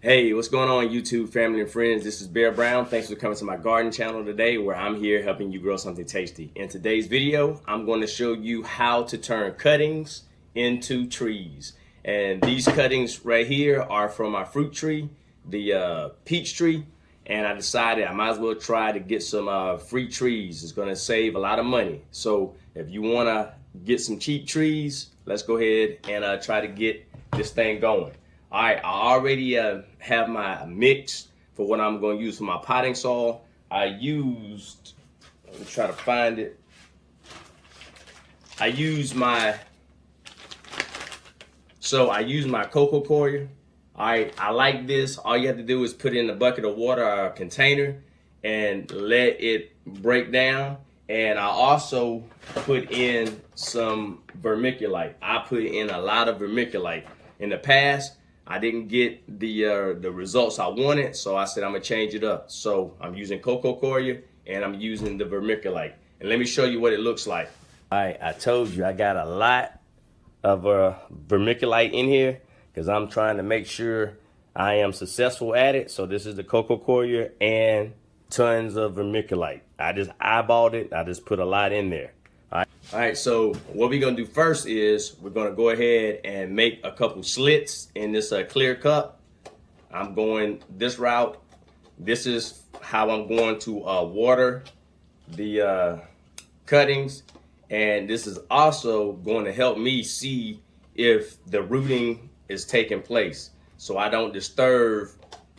Hey, what's going on, YouTube family and friends? This is Bear Brown. Thanks for coming to my garden channel today, where I'm here helping you grow something tasty. In today's video, I'm going to show you how to turn cuttings into trees. And these cuttings right here are from my fruit tree, the peach tree. And I decided I might as well try to get some free trees. It's going to save a lot of money. So if you want to get some cheap trees, let's go ahead and try to get this thing going. All right, I already have my mix for what I'm going to use for my potting soil. Let me try to find it. I use my coco coir. All right, I like this. All you have to do is put it in a bucket of water or a container and let it break down. And I also put in some vermiculate. I put in a lot of vermiculate. In the past, I didn't get the results I wanted, so I said I'm gonna change it up. So I'm using coco coir and I'm using the vermiculate. And let me show you what it looks like. All right, I told you I got a lot of vermiculite in here because I'm trying to make sure I am successful at it. So this is the coco coir and tons of vermiculite. I just eyeballed it. I just put a lot in there. All right, so what we're gonna do first is we're gonna go ahead and make a couple slits in this clear cup. I'm going this route. This is how I'm going to water the cuttings. And this is also going to help me see if the rooting is taking place, so I don't disturb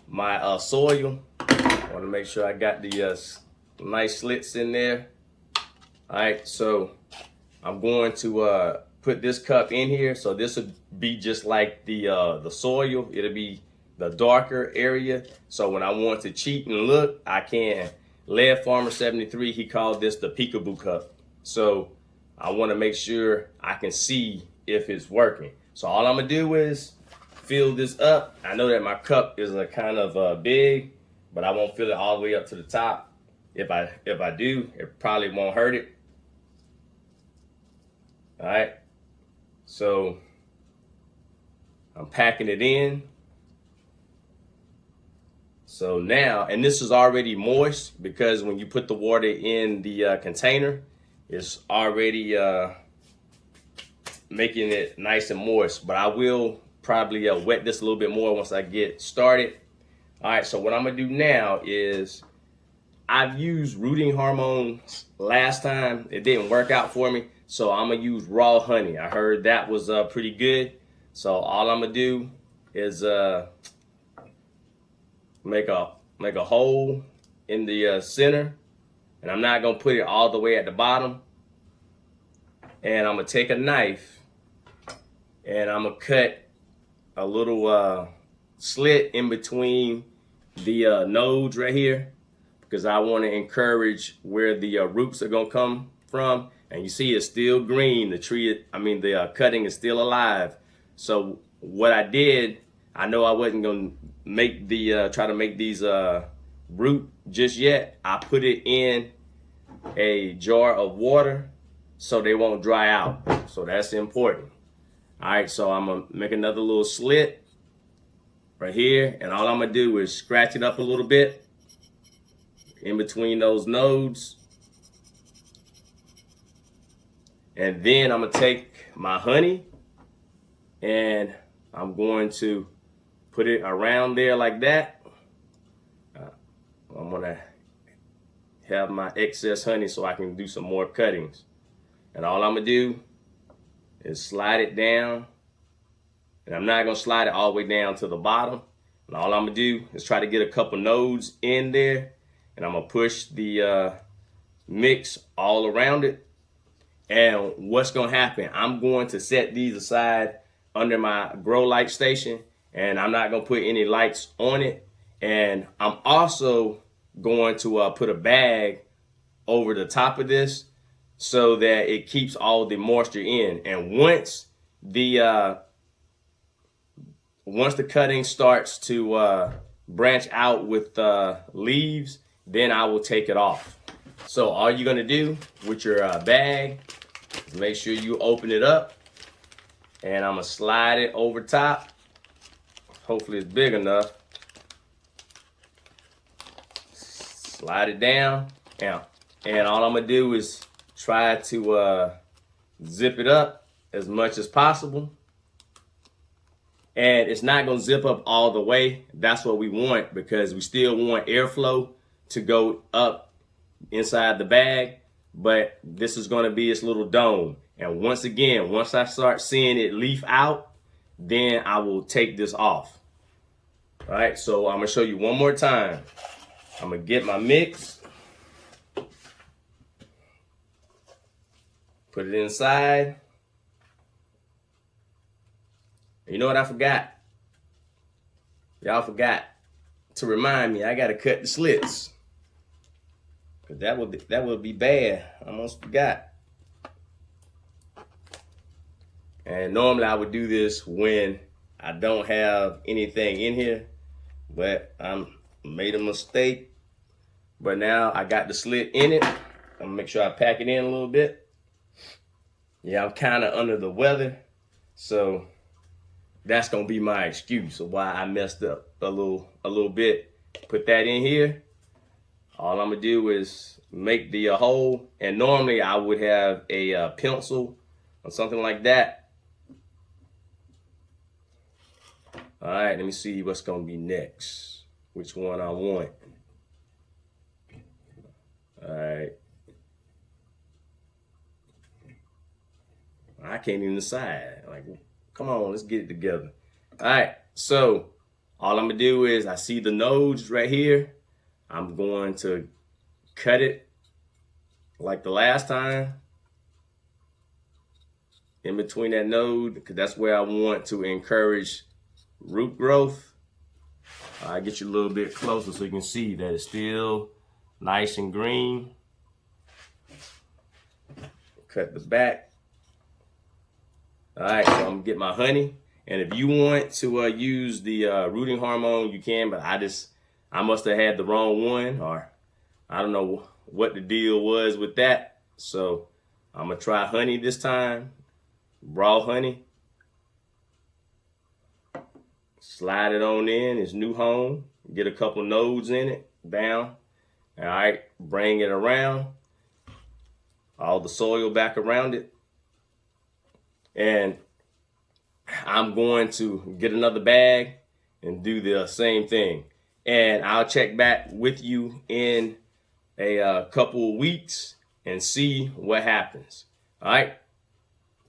my soil. I wanna make sure I got the nice slits in there. All right, so I'm going to put this cup in here. So this would be just like the soil. It'll be the darker area. So when I want to cheat and look, I can. Lead Farmer 73, he called this the peekaboo cup. So I want to make sure I can see if it's working. So all I'm gonna do is fill this up. I know that my cup is a kind of big, but I won't fill it all the way up to the top. If I do, it probably won't hurt it. All right, so I'm packing it in. So now, and this is already moist because when you put the water in the container, it's already making it nice and moist. But I will probably wet this a little bit more once I get started. All right, so what I'm gonna do now is I've used rooting hormones last time. It didn't work out for me. So I'm gonna use raw honey. I heard that was pretty good. So all I'm gonna do is make a hole in the center, and I'm not gonna put it all the way at the bottom. And I'm gonna take a knife and I'm gonna cut a little slit in between the nodes right here, because I want to encourage where the roots are gonna come from. And you see it's still green. The cutting is still alive. So what I did, I know I wasn't gonna make try to make these root just yet. I put it in a jar of water so they won't dry out. So that's important. All right, so I'm gonna make another little slit right here, and all I'm gonna do is scratch it up a little bit in between those nodes. And then I'm gonna take my honey and I'm going to put it around there like that. I'm gonna have my excess honey so I can do some more cuttings. And all I'm gonna do is slide it down. And I'm not gonna slide it all the way down to the bottom. And all I'm gonna do is try to get a couple nodes in there. And I'm gonna push the mix all around it. And what's gonna happen, I'm going to set these aside under my grow light station, and I'm not gonna put any lights on it. And I'm also going to put a bag over the top of this so that it keeps all the moisture in. And once the cutting starts to branch out with leaves, then I will take it off. So all you're gonna do with your bag is make sure you open it up, and I'm gonna slide it over top. Hopefully it's big enough. slide it down. And all I'm gonna do is try to zip it up as much as possible. And it's not gonna zip up all the way. That's what we want, because we still want airflow to go up inside the bag, but this is gonna be its little dome. And once again, once I start seeing it leaf out, then I will take this off. All right, so I'm gonna show you one more time. I'm gonna get my mix, put it inside. You know what I forgot? Y'all forgot to remind me, I gotta cut the slits. Cause that would be bad. I almost forgot. And normally I would do this when I don't have anything in here, but I made a mistake. But now I got the slit in it. I'm gonna make sure I pack it in a little bit. Yeah, I'm kind of under the weather, so that's gonna be my excuse of why I messed up a little bit. Put that in here. All I'm gonna do is make the hole, and normally I would have a pencil or something like that. All right, let me see what's gonna be next. Which one I want. All right. I can't even decide. Like, come on, let's get it together. All right, so all I'm gonna do is, I see the nodes right here. I'm going to cut it like the last time in between that node, because that's where I want to encourage root growth. I get you a little bit closer so you can see that it's still nice and green. Cut the back. All right, so I'm gonna get my honey. And if you want to use the rooting hormone, you can, but I must have had the wrong one, or I don't know what the deal was with that. So I'm gonna try honey this time, raw honey. Slide it on in, its new home. Get a couple nodes in it, down. All right, bring it around. All the soil back around it. And I'm going to get another bag and do the same thing. And I'll check back with you in a couple of weeks and see what happens. All right.